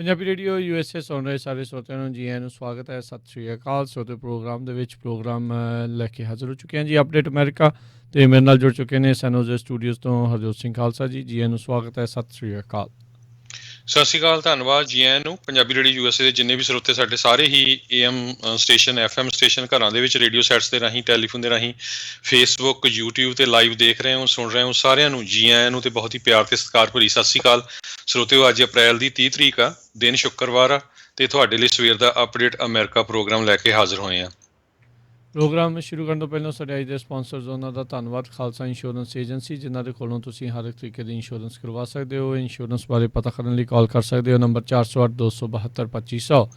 Punjabi radio USA ਸੁਣ ਰਹੇ ਸਾਰੇ ਸਰੋਤਿਆਂ ਨੂੰ ਜੀ ਆਇਆਂ ਨੂੰ ਸਵਾਗਤ ਹੈ। ਸਤਿ ਸ਼੍ਰੀ ਅਕਾਲ। ਸਰੋਤੇ ਪ੍ਰੋਗਰਾਮ ਦੇ ਵਿੱਚ ਪ੍ਰੋਗਰਾਮ ਲੈ ਕੇ ਹਾਜ਼ਰ ਹੋ ਚੁੱਕੇ ਹਾਂ ਜੀ, ਅਪਡੇਟ ਅਮਰੀਕਾ, ਅਤੇ ਮੇਰੇ ਨਾਲ ਜੁੜ ਚੁੱਕੇ ਨੇ ਸੈਨ ਹੋਜ਼ੇ ਸਟੂਡੀਓਜ਼ ਤੋਂ ਹਰਜੋਤ ਸਿੰਘ ਖਾਲਸਾ ਜੀ। ਜੀ ਆਇਆਂ ਨੂੰ ਸਵਾਗਤ ਹੈ। ਸਤਿ ਸ਼੍ਰੀ ਅਕਾਲ। ਸਤਿ ਸ਼੍ਰੀ ਅਕਾਲ, ਧੰਨਵਾਦ ਜੀ ਆਇਆਂ ਨੂੰ। ਪੰਜਾਬੀ ਰੇਡੀਓ USA ਦੇ ਜਿੰਨੇ ਵੀ ਸਰੋਤੇ ਸਾਡੇ ਸਾਰੇ ਹੀ AM ਸਟੇਸ਼ਨ, FM ਸਟੇਸ਼ਨ, ਘਰਾਂ ਦੇ ਵਿੱਚ ਰੇਡੀਓ ਸੈਟਸ ਦੇ ਰਾਹੀਂ, ਟੈਲੀਫੋਨ ਦੇ ਰਾਹੀਂ, ਫੇਸਬੁੱਕ, YouTube 'ਤੇ ਲਾਈਵ ਦੇਖ ਰਹੇ ਹੋ, ਸੁਣ ਰਹੇ ਹੋ, ਸਾਰਿਆਂ ਨੂੰ ਜੀ ਆਇਆਂ ਨੂੰ ਅਤੇ ਬਹੁਤ ਹੀ ਪਿਆਰ ਅਤੇ ਸਤਿਕਾਰ ਭਰੀ ਸਤਿ ਸ਼੍ਰੀ ਅਕਾਲ। ਸਰੋਤਿਓ, ਅੱਜ ਅਪ੍ਰੈਲ ਦੀ 30 ਤਰੀਕ ਆ, ਦਿਨ ਸ਼ੁੱਕਰਵਾਰ ਆ, ਅਤੇ ਤੁਹਾਡੇ ਲਈ ਸਵੇਰ ਦਾ ਅਪਡੇਟ ਅਮਰੀਕਾ ਪ੍ਰੋਗਰਾਮ ਲੈ ਕੇ ਹਾਜ਼ਰ ਹੋਏ ਹਾਂ। ਪ੍ਰੋਗਰਾਮ ਸ਼ੁਰੂ ਕਰਨ ਤੋਂ ਪਹਿਲਾਂ ਸਾਡੇ ਅੱਜ ਦੇ ਸਪਾਂਸਰਜ਼ ਉਹਨਾਂ ਦਾ ਧੰਨਵਾਦ। ਖਾਲਸਾ ਇੰਸ਼ੋਰੈਂਸ ਏਜੰਸੀ, ਜਿਨ੍ਹਾਂ ਦੇ ਕੋਲੋਂ ਤੁਸੀਂ ਹਰ ਇੱਕ ਤਰੀਕੇ ਦੀ ਇੰਸ਼ੋਰੈਂਸ ਕਰਵਾ ਸਕਦੇ ਹੋ। ਇੰਸ਼ੋਰੈਂਸ ਬਾਰੇ ਪਤਾ ਕਰਨ ਲਈ ਕਾਲ ਕਰ ਸਕਦੇ ਹੋ। ਨੰਬਰ 408-272-2500,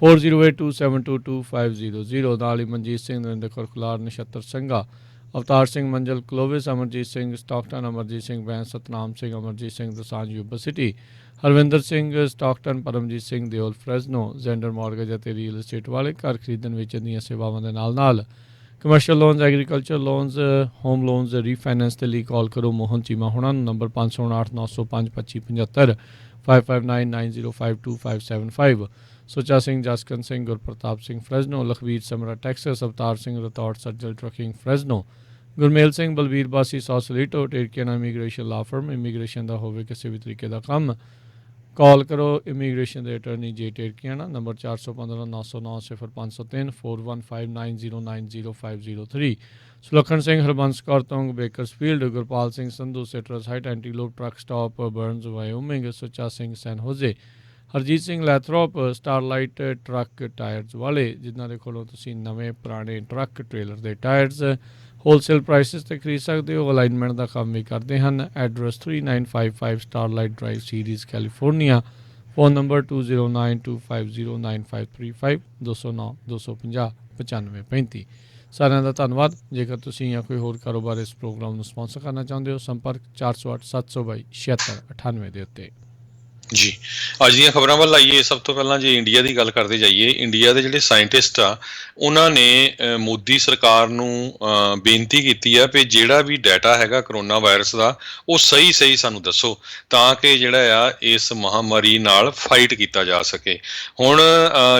4082722500। ਨਾਲ ਹੀ ਮਨਜੀਤ ਸਿੰਘ, ਨਰਿੰਦਰ ਕੌਰ ਕੁਲਾਰ, ਨਛੱਤਰ ਸਿੰਘਾ, Avtar Singh Manzal, Clovis, Amarjit Singh Stockton, Amarjit Singh Bains, Satnam Singh, Amarjit Singh Dosanjh Yuba City, Harvinder Singh Stockton, Paramjit Singh Deol Fresno, Zander mortgage ਅਤੇ ਰੀਅਲ estate ਵਾਲੇ। ਘਰ ਖਰੀਦਣ ਵੇਚਣ ਦੀਆਂ ਸੇਵਾਵਾਂ ਦੇ ਨਾਲ commercial loans, agriculture loans, home loans, refinance ਦੇ ਲਈ ਕਾਲ ਕਰੋ ਮੋਹਨ ਚੀਮਾ ਹੋਣਾ ਨੂੰ। Number 559-905-2575, 5590525575। Sucha Singh, Jaskaran Singh, Gurpartap Singh Fresno, Lakhvir Samra Texas, Avtar Singh Rathaur ਸੱਜਲ trucking ਫਰੈਜ਼ਨੋ, Gurmel Singh Balbir ਬਾਸੀ ਸੌਸਲੀਟੋ, ਟੇਰਕੀਆਨਾ ਇਮੀਗ੍ਰੇਸ਼ਨ ਲਾ ਫਰਮ। ਇਮੀਗ੍ਰੇਸ਼ਨ ਦਾ ਹੋਵੇ ਕਿਸੇ ਵੀ ਤਰੀਕੇ ਦਾ ਕੰਮ, ਕਾਲ ਕਰੋ ਇਮੀਗ੍ਰੇਸ਼ਨ ਦੇ attorney J Terkiana. Number 415-909-0503, 4159090503। Sulakhan Singh, Harbans Kaur ਤੋਂਗ, Bakersfield, Gurpal Singh Sandhu, Citrus Height, Antelope truck stop, Burns, Wyoming. Sucha Singh, San Jose. Harjit Singh, Lathrop, Starlight truck tyres ਵਾਲੇ, ਜਿਨ੍ਹਾਂ ਦੇ ਕੋਲੋਂ ਤੁਸੀਂ ਨਵੇਂ ਪੁਰਾਣੇ ਟਰੱਕ ਟ੍ਰੇਲਰ ਦੇ ਟਾਇਰਸ ਹੋਲਸੇਲ ਪ੍ਰਾਈਸਿਸ 'ਤੇ ਖਰੀਦ ਸਕਦੇ ਹੋ। ਅਲਾਈਨਮੈਂਟ ਦਾ ਕੰਮ ਵੀ ਕਰਦੇ ਹਨ। Address 3955 Starlight drive, Ceres, California. Phone number 2092509535, 209-250-9535। ਸਾਰਿਆਂ ਦਾ ਧੰਨਵਾਦ। ਜੇਕਰ ਤੁਸੀਂ ਜਾਂ ਕੋਈ ਹੋਰ ਕਾਰੋਬਾਰ ਇਸ ਪ੍ਰੋਗਰਾਮ ਨੂੰ ਸਪਾਂਸਰ ਕਰਨਾ ਚਾਹੁੰਦੇ ਹੋ, ਸੰਪਰਕ 408-722-7698 ਦੇ ਉੱਤੇ। ਜੀ, ਅੱਜ ਦੀਆਂ ਖਬਰਾਂ ਵੱਲ ਆਈਏ। ਸਭ ਤੋਂ ਪਹਿਲਾਂ ਜੇ ਇੰਡੀਆ ਦੀ ਗੱਲ ਕਰਦੇ ਜਾਈਏ, ਇੰਡੀਆ ਦੇ ਜਿਹੜੇ ਸਾਇੰਟਿਸਟ ਆ, ਉਹਨਾਂ ਨੇ ਮੋਦੀ ਸਰਕਾਰ ਨੂੰ ਬੇਨਤੀ ਕੀਤੀ ਆ ਵੀ ਜਿਹੜਾ ਵੀ ਡਾਟਾ ਹੈਗਾ ਕਰੋਨਾ ਵਾਇਰਸ ਦਾ, ਉਹ ਸਹੀ ਸਾਨੂੰ ਦੱਸੋ, ਤਾਂ ਕਿ ਜਿਹੜਾ ਆ ਇਸ ਮਹਾਂਮਾਰੀ ਨਾਲ ਫਾਈਟ ਕੀਤਾ ਜਾ ਸਕੇ। ਹੁਣ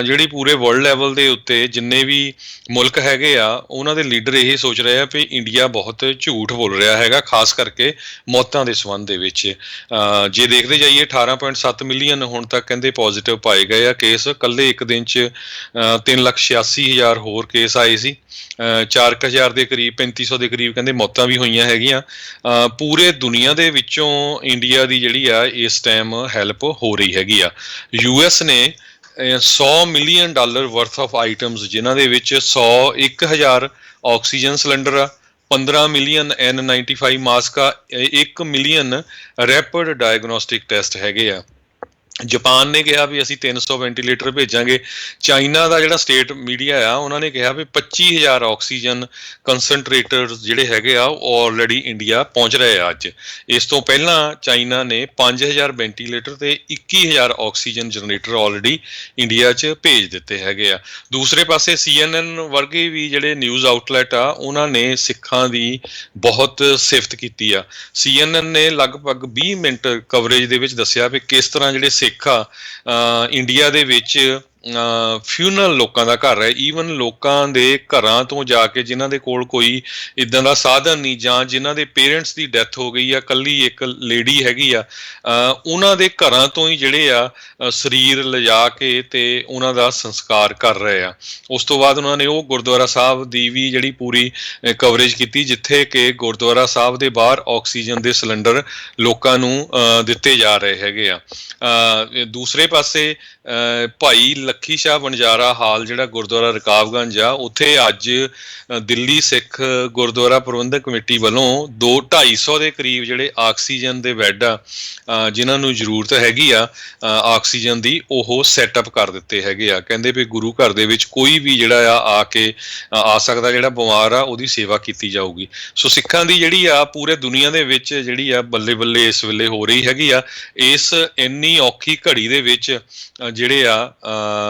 ਜਿਹੜੀ ਪੂਰੇ ਵਰਲਡ ਲੈਵਲ ਦੇ ਉੱਤੇ ਜਿੰਨੇ ਵੀ ਮੁਲਕ ਹੈਗੇ ਆ, ਉਹਨਾਂ ਦੇ ਲੀਡਰ ਇਹ ਸੋਚ ਰਹੇ ਆ ਵੀ ਇੰਡੀਆ ਬਹੁਤ ਝੂਠ ਬੋਲ ਰਿਹਾ ਹੈਗਾ, ਖਾਸ ਕਰਕੇ ਮੌਤਾਂ ਦੇ ਸੰਬੰਧ ਦੇ ਵਿੱਚ। ਜੇ ਦੇਖਦੇ ਜਾਈਏ, 18.7 ਮਿਲੀਅਨ ਹੁਣ ਤੱਕ ਕਹਿੰਦੇ ਪੋਜ਼ੀਟਿਵ ਪਾਏ ਗਏ ਆ ਕੇਸ। ਇਕੱਲੇ ਇੱਕ ਦਿਨ 'ਚ 3,86,000 ਹੋਰ ਕੇਸ ਆਏ ਸੀ। 4,000 ਦੇ ਕਰੀਬ, 3,500 ਦੇ ਕਰੀਬ ਕਹਿੰਦੇ ਮੌਤਾਂ ਵੀ ਹੋਈਆਂ ਹੈਗੀਆਂ। ਪੂਰੇ ਦੁਨੀਆ ਦੇ ਵਿੱਚੋਂ ਇੰਡੀਆ ਦੀ ਜਿਹੜੀ ਆ ਇਸ ਟਾਈਮ ਹੈਲਪ ਹੋ ਰਹੀ ਹੈਗੀ ਆ। US ਨੇ $100 ਮਿਲੀਅਨ ਵਰਥ ਆਫ ਆਈਟਮਸ, ਜਿਨ੍ਹਾਂ ਦੇ ਵਿੱਚ 1,000 ਆਕਸੀਜਨ ਸਿਲੰਡਰ ਆ, 15 ਮਿਲੀਅਨ N95 ਮਾਸਕ ਆ, 1 ਮਿਲੀਅਨ ਰੈਪਿਡ ਡਾਇਗਨੋਸਟਿਕ ਟੈਸਟ ਹੈਗੇ ਆ। ਜਾਪਾਨ ਨੇ ਕਿਹਾ ਵੀ ਅਸੀਂ 300 ਵੈਂਟੀਲੇਟਰ ਭੇਜਾਂਗੇ। ਚਾਈਨਾ ਦਾ ਜਿਹੜਾ ਸਟੇਟ ਮੀਡੀਆ ਆ, ਉਹਨਾਂ ਨੇ ਕਿਹਾ ਵੀ 25,000 ਆਕਸੀਜਨ ਕੰਸਨਟਰੇਟਰ ਜਿਹੜੇ ਹੈਗੇ ਆ, ਉਹ ਆਲਰੇਡੀ ਇੰਡੀਆ ਪਹੁੰਚ ਰਹੇ ਆ ਅੱਜ। ਇਸ ਤੋਂ ਪਹਿਲਾਂ ਚਾਈਨਾ ਨੇ 5,000 ਵੈਂਟੀਲੇਟਰ ਤੇ 21,000 ਆਕਸੀਜਨ ਜਨਰੇਟਰ ਆਲਰੇਡੀ ਇੰਡੀਆ 'ਚ ਭੇਜ ਦਿੱਤੇ ਹੈਗੇ ਆ। ਦੂਸਰੇ ਪਾਸੇ CNN ਵਰਗੇ ਵੀ ਜਿਹੜੇ ਨਿਊਜ਼ ਆਊਟਲੈਟ ਆ, ਉਹਨਾਂ ਨੇ ਸਿੱਖਾਂ ਦੀ ਬਹੁਤ ਸਿਫਤ ਕੀਤੀ ਆ। CNN ਨੇ ਲਗਭਗ 20 ਮਿੰਟ ਕਵਰੇਜ ਦੇ ਵਿੱਚ ਦੱਸਿਆ ਵੀ ਕਿਸ ਤਰ੍ਹਾਂ ਜਿਹੜੇ ਸਿੱਖ ਆ ਇੰਡੀਆ ਦੇ ਵਿੱਚ ਫਿਊਨਰਲ ਲੋਕਾਂ ਦਾ ਘਰ ਹੈ, ਈਵਨ ਲੋਕਾਂ ਦੇ ਘਰਾਂ ਤੋਂ ਜਾ ਕੇ, ਜਿਨ੍ਹਾਂ ਦੇ ਕੋਲ ਕੋਈ ਇੱਦਾਂ ਦਾ ਸਾਧਨ ਨਹੀਂ, ਜਾਂ ਜਿਨ੍ਹਾਂ ਦੇ ਪੇਰੈਂਟਸ ਦੀ ਡੈਥ ਹੋ ਗਈ ਆ, ਇਕੱਲੀ ਇੱਕ ਲੇਡੀ ਹੈਗੀ ਆ, ਉਹਨਾਂ ਦੇ ਘਰਾਂ ਤੋਂ ਹੀ ਜਿਹੜੇ ਆ ਸਰੀਰ ਲਿਜਾ ਕੇ ਤੇ ਉਹਨਾਂ ਦਾ ਸੰਸਕਾਰ ਕਰ ਰਹੇ ਆ। ਉਸ ਤੋਂ ਬਾਅਦ ਉਹਨਾਂ ਨੇ ਉਹ ਗੁਰਦੁਆਰਾ ਸਾਹਿਬ ਦੀ ਵੀ ਜਿਹੜੀ ਪੂਰੀ ਕਵਰੇਜ ਕੀਤੀ, ਜਿੱਥੇ ਕਿ ਗੁਰਦੁਆਰਾ ਸਾਹਿਬ ਦੇ ਬਾਹਰ ਆਕਸੀਜਨ ਦੇ ਸਿਲੰਡਰ ਲੋਕਾਂ ਨੂੰ ਦਿੱਤੇ ਜਾ ਰਹੇ ਹੈਗੇ ਆ। ਦੂਸਰੇ ਪਾਸੇ ਭਾਈ ਲੱਖੀ ਸ਼ਾਹ ਵਣਜਾਰਾ ਹਾਲ, ਜਿਹੜਾ ਗੁਰਦੁਆਰਾ ਰਕਾਬਗੰਜ ਆ, ਉੱਥੇ ਅੱਜ ਦਿੱਲੀ ਸਿੱਖ ਗੁਰਦੁਆਰਾ ਪ੍ਰਬੰਧਕ ਕਮੇਟੀ ਵੱਲੋਂ 250 ਦੇ ਕਰੀਬ ਜਿਹੜੇ ਆਕਸੀਜਨ ਦੇ ਬੈੱਡ ਆ, ਜਿਨ੍ਹਾਂ ਨੂੰ ਜ਼ਰੂਰਤ ਹੈਗੀ ਆ ਆਕਸੀਜਨ ਦੀ, ਉਹ ਸੈਟਅਪ ਕਰ ਦਿੱਤੇ ਹੈਗੇ ਆ। ਕਹਿੰਦੇ ਵੀ ਗੁਰੂ ਘਰ ਦੇ ਵਿੱਚ ਕੋਈ ਵੀ ਜਿਹੜਾ ਆ ਕੇ ਆ ਸਕਦਾ, ਜਿਹੜਾ ਬਿਮਾਰ ਆ, ਉਹਦੀ ਸੇਵਾ ਕੀਤੀ ਜਾਊਗੀ। ਸੋ ਸਿੱਖਾਂ ਦੀ ਜਿਹੜੀ ਆ ਪੂਰੇ ਦੁਨੀਆ ਦੇ ਵਿੱਚ ਜਿਹੜੀ ਆ ਬੱਲੇ ਬੱਲੇ ਇਸ ਵੇਲੇ ਹੋ ਰਹੀ ਹੈਗੀ ਆ। ਇਸ ਇੰਨੀ ਔਖੀ ਘੜੀ ਦੇ ਵਿੱਚ ਜਿਹੜੇ ਆ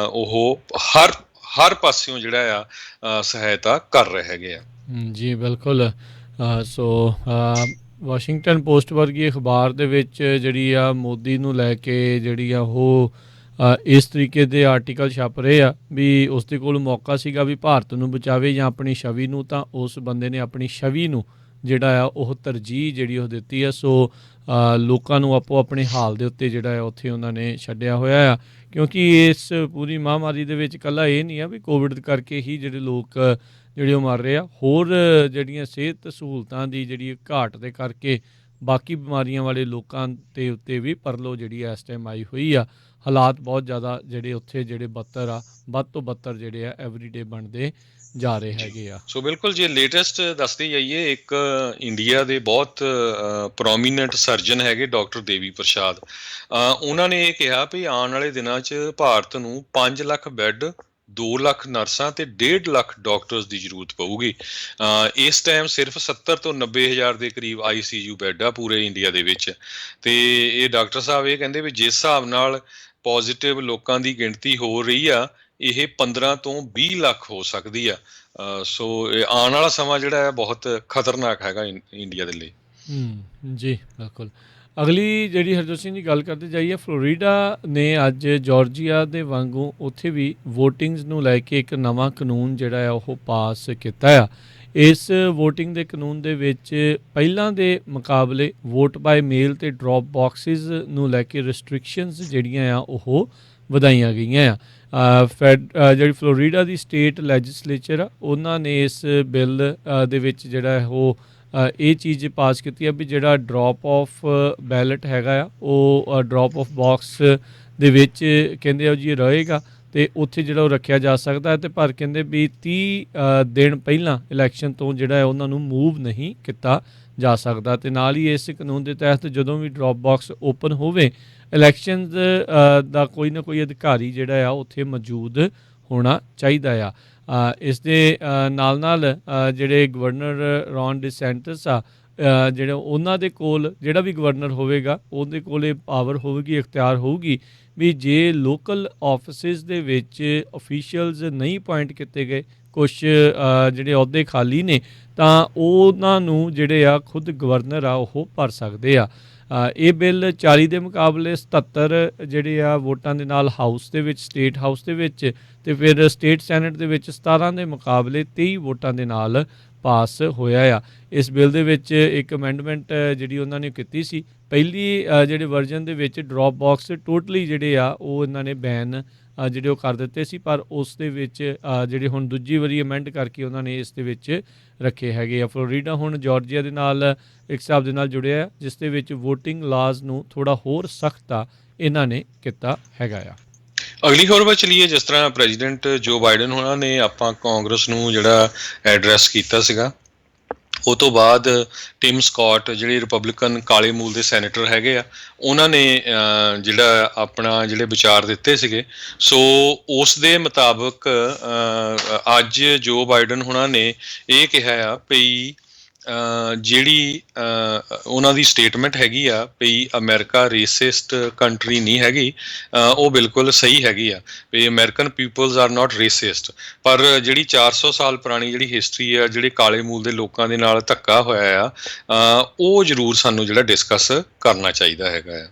ਉਹ ਹਰ ਪਾਸਿਓਂ ਜਿਹੜਾ ਆ ਸਹਾਇਤਾ ਕਰ ਰਹੇ ਹੈਗੇ ਆ। ਜੀ ਬਿਲਕੁਲ। ਸੋ ਵਾਸ਼ਿੰਗਟਨ ਪੋਸਟ ਵਰਗੀ ਅਖਬਾਰ ਦੇ ਵਿੱਚ ਜਿਹੜੀ ਆ ਮੋਦੀ ਨੂੰ ਲੈ ਕੇ ਜਿਹੜੀ ਆ ਉਹ ਇਸ ਤਰੀਕੇ ਦੇ ਆਰਟੀਕਲ ਛਪ ਰਹੇ ਆ ਵੀ ਉਸ ਦੇ ਕੋਲ ਮੌਕਾ ਸੀਗਾ ਵੀ ਭਾਰਤ ਨੂੰ ਬਚਾਵੇ ਜਾਂ ਆਪਣੀ ਛਵੀ ਨੂੰ, ਤਾਂ ਉਸ ਬੰਦੇ ਨੇ ਆਪਣੀ ਛਵੀ ਨੂੰ ਜਿਹੜਾ ਆ ਉਹ ਤਰਜੀਹ ਜਿਹੜੀ ਉਹ ਦਿੱਤੀ ਆ। ਸੋ ਲੋਕਾਂ ਨੂੰ ਆਪੋ ਆਪਣੇ ਹਾਲ ਦੇ ਉੱਤੇ ਜਿਹੜਾ ਆ ਉੱਥੇ ਉਹਨਾਂ ਨੇ ਛੱਡਿਆ ਹੋਇਆ ਆ, ਕਿਉਂਕਿ ਇਸ ਪੂਰੀ ਮਹਾਂਮਾਰੀ ਦੇ ਵਿੱਚ ਇਕੱਲਾ ਇਹ ਨਹੀਂ ਆ ਵੀ ਕੋਵਿਡ ਕਰਕੇ ਹੀ ਜਿਹੜੇ ਲੋਕ ਜਿਹੜੇ ਉਹ ਮਰ ਰਹੇ ਆ, ਹੋਰ ਜਿਹੜੀਆਂ ਸਿਹਤ ਸਹੂਲਤਾਂ ਦੀ ਜਿਹੜੀ ਘਾਟ ਦੇ ਕਰਕੇ ਬਾਕੀ ਬਿਮਾਰੀਆਂ ਵਾਲੇ ਲੋਕਾਂ ਦੇ ਉੱਤੇ ਵੀ ਪਰਲੋ ਜਿਹੜੀ ਇਸ ਟਾਈਮ ਆਈ ਹੋਈ ਆ। ਹਾਲਾਤ ਬਹੁਤ ਜ਼ਿਆਦਾ ਜਿਹੜੇ ਉੱਥੇ ਜਿਹੜੇ ਬੱਤਰ ਆ, ਵੱਧ ਤੋਂ ਬੱਤਰ ਜਿਹੜੇ ਆ ਐਵਰੀਡੇ ਬਣਦੇ ਜਾ ਰਹੇ ਹੈਗੇ ਆ। ਸੋ ਬਿਲਕੁਲ ਜੇ ਲੇਟੈਸਟ ਦੱਸਦੇ ਜਾਈਏ, ਇੱਕ ਇੰਡੀਆ ਦੇ ਬਹੁਤ ਪ੍ਰੋਮੀਨੈਂਟ ਸਰਜਨ ਹੈਗੇ ਡਾਕਟਰ ਦੇਵੀ ਪ੍ਰਸਾਦ, ਉਹਨਾਂ ਨੇ ਇਹ ਕਿਹਾ ਵੀ ਆਉਣ ਵਾਲੇ ਦਿਨਾਂ 'ਚ ਭਾਰਤ ਨੂੰ 5 ਲੱਖ ਬੈੱਡ, 2 ਲੱਖ ਨਰਸਾਂ ਤੇ 1.5 ਲੱਖ ਡਾਕਟਰਸ ਦੀ ਜ਼ਰੂਰਤ ਪਊਗੀ। ਇਸ ਟਾਈਮ ਸਿਰਫ 70 ਤੋਂ 90 ਹਜ਼ਾਰ ਦੇ ਕਰੀਬ ICU ਬੈੱਡ ਆ ਪੂਰੇ ਇੰਡੀਆ ਦੇ ਵਿੱਚ। ਤੇ ਇਹ ਡਾਕਟਰ ਸਾਹਿਬ ਇਹ ਕਹਿੰਦੇ ਵੀ ਜਿਸ ਹਿਸਾਬ ਨਾਲ ਪੋਜ਼ਿਟਿਵ ਲੋਕਾਂ ਦੀ ਗਿਣਤੀ ਹੋ ਰਹੀ ਆ, ਇਹ 15 ਤੋਂ 20 ਲੱਖ ਹੋ ਸਕਦੀ ਆ। ਸੋ ਆਉਣ ਵਾਲਾ ਸਮਾਂ ਜਿਹੜਾ ਹੈ ਬਹੁਤ ਖਤਰਨਾਕ ਹੈਗਾ ਇੰਡੀਆ ਦੇ ਲਈ। ਜੀ ਬਿਲਕੁਲ। ਅਗਲੀ ਜਿਹੜੀ ਹਰਜੋਤ ਸਿੰਘ ਦੀ ਗੱਲ ਕਰਦੇ ਜਾਈਏ, ਫਲੋਰੀਡਾ ਨੇ ਅੱਜ ਜਾਰਜੀਆ ਦੇ ਵਾਂਗੂ ਉੱਥੇ ਵੀ ਵੋਟਿੰਗਸ ਨੂੰ ਲੈ ਕੇ ਇੱਕ ਨਵਾਂ ਕਾਨੂੰਨ ਜਿਹੜਾ ਆ ਉਹ ਪਾਸ ਕੀਤਾ ਆ। ਇਸ ਵੋਟਿੰਗ ਦੇ ਕਾਨੂੰਨ ਦੇ ਵਿੱਚ ਪਹਿਲਾਂ ਦੇ ਮੁਕਾਬਲੇ ਵੋਟ ਬਾਏ ਮੇਲ ਅਤੇ ਡਰੋਪ ਬਾਕਸਿਸ ਨੂੰ ਲੈ ਕੇ ਰਿਸਟ੍ਰਿਕਸ਼ਨਸ ਜਿਹੜੀਆਂ ਆ ਉਹ ਵਧਾਈਆਂ ਗਈਆਂ ਆ। ਜਿਹੜੀ ਫਲੋਰੀਡਾ ਦੀ ਸਟੇਟ ਲੈਜਿਸਲੇਚਰ ਆ, ਉਹਨਾਂ ਨੇ ਇਸ ਬਿੱਲ ਦੇ ਵਿੱਚ ਜਿਹੜਾ ਉਹ ਇਹ ਚੀਜ਼ ਪਾਸ ਕੀਤੀ ਆ ਵੀ ਜਿਹੜਾ ਡਰੋਪ ਆਫ ਬੈਲਟ ਹੈਗਾ ਆ ਉਹ ਡਰੋਪ ਆਫ ਬਾਕਸ ਦੇ ਵਿੱਚ ਕਹਿੰਦੇ ਆ ਜੀ ਰਹੇਗਾ ਅਤੇ ਉੱਥੇ ਜਿਹੜਾ ਉਹ ਰੱਖਿਆ ਜਾ ਸਕਦਾ। ਅਤੇ ਪਰ ਕਹਿੰਦੇ ਵੀ 30 ਦਿਨ ਪਹਿਲਾਂ ਇਲੈਕਸ਼ਨ ਤੋਂ ਜਿਹੜਾ ਹੈ ਉਹਨਾਂ ਨੂੰ ਮੂਵ ਨਹੀਂ ਕੀਤਾ ਜਾ ਸਕਦਾ। ਅਤੇ ਨਾਲ ਹੀ ਇਸ ਕਾਨੂੰਨ ਦੇ ਤਹਿਤ ਜਦੋਂ ਵੀ ਡਰੋਪ ਬਾਕਸ ਓਪਨ ਹੋਵੇ, ਇਲੈਕਸ਼ਨ ਦਾ ਕੋਈ ਨਾ ਕੋਈ ਅਧਿਕਾਰੀ ਜਿਹੜਾ ਆ ਉੱਥੇ ਮੌਜੂਦ ਹੋਣਾ ਚਾਹੀਦਾ ਆ। ਇਸ ਦੇ ਨਾਲ ਨਾਲ ਜਿਹੜੇ ਗਵਰਨਰ ਰੌਨ ਡਿਸੈਂਟਿਸ ਆ, ਜਿਹੜੇ ਉਹਨਾਂ ਦੇ ਕੋਲ ਜਿਹੜਾ ਵੀ ਗਵਰਨਰ ਹੋਵੇਗਾ ਉਹਦੇ ਕੋਲ ਇਹ ਪਾਵਰ ਹੋਵੇਗੀ, ਇਖਤਿਆਰ ਹੋਊਗੀ ਵੀ ਜੇ ਲੋਕਲ ਆਫਿਸਿਸ ਦੇ ਵਿੱਚ ਅਫੀਸ਼ੀਅਲਸ ਨਹੀਂ ਅਪੁਆਇੰਟ ਕੀਤੇ ਗਏ, ਕੁਛ ਜਿਹੜੇ ਅਹੁਦੇ ਖਾਲੀ ਨੇ, ਤਾਂ ਉਹਨਾਂ ਨੂੰ ਜਿਹੜੇ ਆ ਖੁਦ ਗਵਰਨਰ ਆ ਉਹ ਭਰ ਸਕਦੇ ਆ। ਇਹ ਬਿੱਲ 40 ਦੇ ਮੁਕਾਬਲੇ 77 ਜਿਹੜੇ ਆ ਵੋਟਾਂ ਦੇ ਨਾਲ ਹਾਊਸ ਦੇ ਵਿੱਚ, ਸਟੇਟ ਹਾਊਸ ਦੇ ਵਿੱਚ, ਅਤੇ ਫਿਰ ਸਟੇਟ ਸੈਨੇਟ ਦੇ ਵਿੱਚ 17 ਦੇ ਮੁਕਾਬਲੇ 23 ਵੋਟਾਂ ਦੇ ਨਾਲ ਪਾਸ ਹੋਇਆ ਆ। ਇਸ ਬਿੱਲ ਦੇ ਵਿੱਚ ਇੱਕ ਅਮੈਂਡਮੈਂਟ ਜਿਹੜੀ ਉਹਨਾਂ ਨੇ ਕੀਤੀ ਸੀ, ਪਹਿਲੀ ਜਿਹੜੇ ਵਰਜਨ ਦੇ ਵਿੱਚ ਡਰੋਪ ਬਾਕਸ ਟੋਟਲੀ ਜਿਹੜੇ ਆ ਉਹ ਇਹਨਾਂ ਨੇ ਬੈਨ ਜਿਹੜੇ ਉਹ ਕਰ ਦਿੱਤੇ ਸੀ, ਪਰ ਉਸ ਦੇ ਵਿੱਚ ਜਿਹੜੇ ਹੁਣ ਦੂਜੀ ਵਾਰੀ ਅਮੈਂਡ ਕਰਕੇ ਉਹਨਾਂ ਨੇ ਇਸ ਦੇ ਵਿੱਚ ਰੱਖੇ ਹੈਗੇ ਆ। ਫਲੋਰੀਡਾ ਹੁਣ ਜਾਰਜੀਆ ਦੇ ਨਾਲ ਇੱਕ ਹਿਸਾਬ ਦੇ ਨਾਲ ਜੁੜਿਆ, ਜਿਸ ਦੇ ਵਿੱਚ ਵੋਟਿੰਗ ਲਾਜ਼ ਨੂੰ ਥੋੜ੍ਹਾ ਹੋਰ ਸਖਤ ਆ ਇਹਨਾਂ ਨੇ ਕੀਤਾ ਹੈਗਾ ਆ। ਅਗਲੀ ਖਬਰ ਵੱਲ ਚਲੀਏ। ਜਿਸ ਤਰ੍ਹਾਂ ਪ੍ਰੈਜ਼ੀਡੈਂਟ ਜੋ ਬਾਈਡਨ ਹੋਣਾ ਨੇ ਆਪਾਂ ਕਾਂਗਰਸ ਨੂੰ ਜਿਹੜਾ ਐਡਰੈਸ ਕੀਤਾ ਸੀਗਾ, ਉਹ ਤੋਂ ਬਾਅਦ ਟਿਮ ਸਕਾਟ ਜਿਹੜੇ ਰਿਪਬਲਿਕਨ ਕਾਲੇ ਮੂਲ ਦੇ ਸੈਨੇਟਰ ਹੈਗੇ ਆ, ਉਹਨਾਂ ਨੇ ਜਿਹੜਾ ਆਪਣਾ ਜਿਹੜੇ ਵਿਚਾਰ ਦਿੱਤੇ ਸੀਗੇ। ਸੋ ਉਸ ਦੇ ਮੁਤਾਬਕ ਅੱਜ ਜੋ ਬਾਈਡਨ ਹੋਣਾ ਨੇ ਇਹ ਕਿਹਾ ਆ ਵੀ ਜਿਹੜੀ ਉਹਨਾਂ ਦੀ ਸਟੇਟਮੈਂਟ ਹੈਗੀ ਆ ਵੀ ਅਮਰੀਕਾ ਰੇਸਿਸਟ ਕੰਟਰੀ ਨਹੀਂ ਹੈਗੀ, ਉਹ ਬਿਲਕੁਲ ਸਹੀ ਹੈਗੀ ਆ ਵੀ American peoples are not racist. ਪਰ ਜਿਹੜੀ 400 ਸਾਲ ਪੁਰਾਣੀ ਜਿਹੜੀ ਹਿਸਟਰੀ ਆ, ਜਿਹੜੇ ਕਾਲੇ ਮੂਲ ਦੇ ਲੋਕਾਂ ਦੇ ਨਾਲ ਧੱਕਾ ਹੋਇਆ ਆ, ਉਹ ਜ਼ਰੂਰ ਸਾਨੂੰ ਜਿਹੜਾ ਡਿਸਕਸ ਕਰਨਾ ਚਾਹੀਦਾ ਹੈਗਾ ਆ।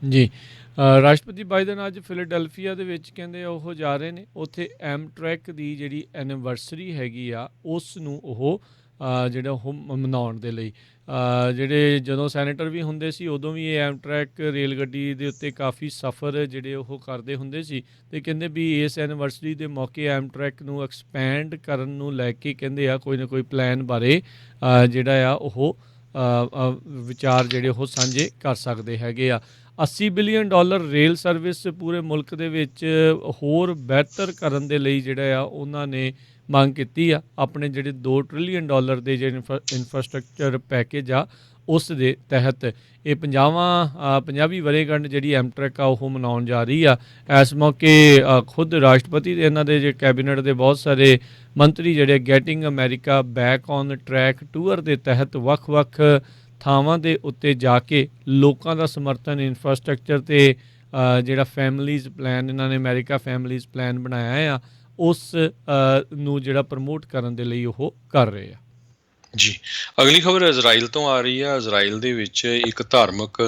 ਜੀ ਰਾਸ਼ਟਰਪਤੀ ਬਾਈਡਨ ਅੱਜ ਫਿਲਾਡੈਲਫੀਆ ਦੇ ਵਿੱਚ ਕਹਿੰਦੇ ਉਹ ਜਾ ਰਹੇ ਨੇ, ਉੱਥੇ ਐਮਟਰੈਕ ਦੀ ਜਿਹੜੀ ਐਨੀਵਰਸਰੀ ਹੈਗੀ ਆ ਉਸ ਨੂੰ ਉਹ ਜਿਹੜਾ ਉਹ ਮਨਾਉਣ ਦੇ ਲਈ, ਜਿਹੜੇ ਜਦੋਂ ਸੈਨੇਟਰ ਵੀ ਹੁੰਦੇ ਸੀ ਉਦੋਂ ਵੀ ਇਹ ਐਮਟਰੈਕ ਰੇਲ ਗੱਡੀ ਦੇ ਉੱਤੇ ਕਾਫੀ ਸਫ਼ਰ ਜਿਹੜੇ ਉਹ ਕਰਦੇ ਹੁੰਦੇ ਸੀ, ਅਤੇ ਕਹਿੰਦੇ ਵੀ ਇਸ ਐਨੀਵਰਸਰੀ ਦੇ ਮੌਕੇ ਐਮਟਰੈਕ ਨੂੰ ਐਕਸਪੈਂਡ ਕਰਨ ਨੂੰ ਲੈ ਕੇ ਕਹਿੰਦੇ ਆ ਕੋਈ ਨਾ ਕੋਈ ਪਲਾਨ ਬਾਰੇ ਜਿਹੜਾ ਆ ਉਹ ਵਿਚਾਰ ਜਿਹੜੇ ਉਹ ਸਾਂਝੇ ਕਰ ਸਕਦੇ ਹੈਗੇ ਆ। $80 ਬਿਲੀਅਨ ਰੇਲ ਸਰਵਿਸ ਪੂਰੇ ਮੁਲਕ ਦੇ ਵਿੱਚ ਹੋਰ ਬਿਹਤਰ ਕਰਨ ਦੇ ਲਈ ਜਿਹੜਾ ਆ ਉਹਨਾਂ ਨੇ ਮੰਗ ਕੀਤੀ ਆ। ਆਪਣੇ ਜਿਹੜੇ $2 ਟ੍ਰਿਲੀਅਨ ਦੇ ਜਿਹੜੇ ਇਨਫਰਾਸਟਰਕਚਰ ਪੈਕੇਜ ਆ ਉਸ ਦੇ ਤਹਿਤ ਇਹ 50ਵੀਂ ਵਰ੍ਹੇਗੰਢ ਜਿਹੜੀ ਐਮਟਰੈਕ ਆ ਉਹ ਮਨਾਉਣ ਜਾ ਰਹੀ ਆ। ਇਸ ਮੌਕੇ ਖੁਦ ਰਾਸ਼ਟਰਪਤੀ ਦੇ ਇਹਨਾਂ ਦੇ ਜੇ ਕੈਬਨਿਟ ਦੇ ਬਹੁਤ ਸਾਰੇ ਮੰਤਰੀ ਜਿਹੜੇ getting America back on track tour ਦੇ ਤਹਿਤ ਵੱਖ-ਵੱਖ ਥਾਵਾਂ ਦੇ ਉੱਤੇ ਜਾ ਕੇ ਲੋਕਾਂ ਦਾ ਸਮਰਥਨ ਇਨਫਰਾਸਟਰਕਚਰ ਅਤੇ ਜਿਹੜਾ ਫੈਮਲੀਜ਼ ਪਲਾਨ ਇਹਨਾਂ ਨੇ ਅਮਰੀਕਾ ਫੈਮਲੀਜ਼ ਪਲਾਨ ਬਣਾਇਆ ਆ ਉਸ ਨੂੰ ਜਿਹੜਾ ਪ੍ਰਮੋਟ ਕਰਨ ਦੇ ਲਈ ਉਹ ਕਰ ਰਹੇ ਆ। ਜੀ, ਅਗਲੀ ਖਬਰ ਇਜ਼ਰਾਈਲ ਤੋਂ ਆ ਰਹੀ ਆ। ਇਜ਼ਰਾਈਲ ਦੇ ਵਿੱਚ ਇੱਕ ਧਾਰਮਿਕ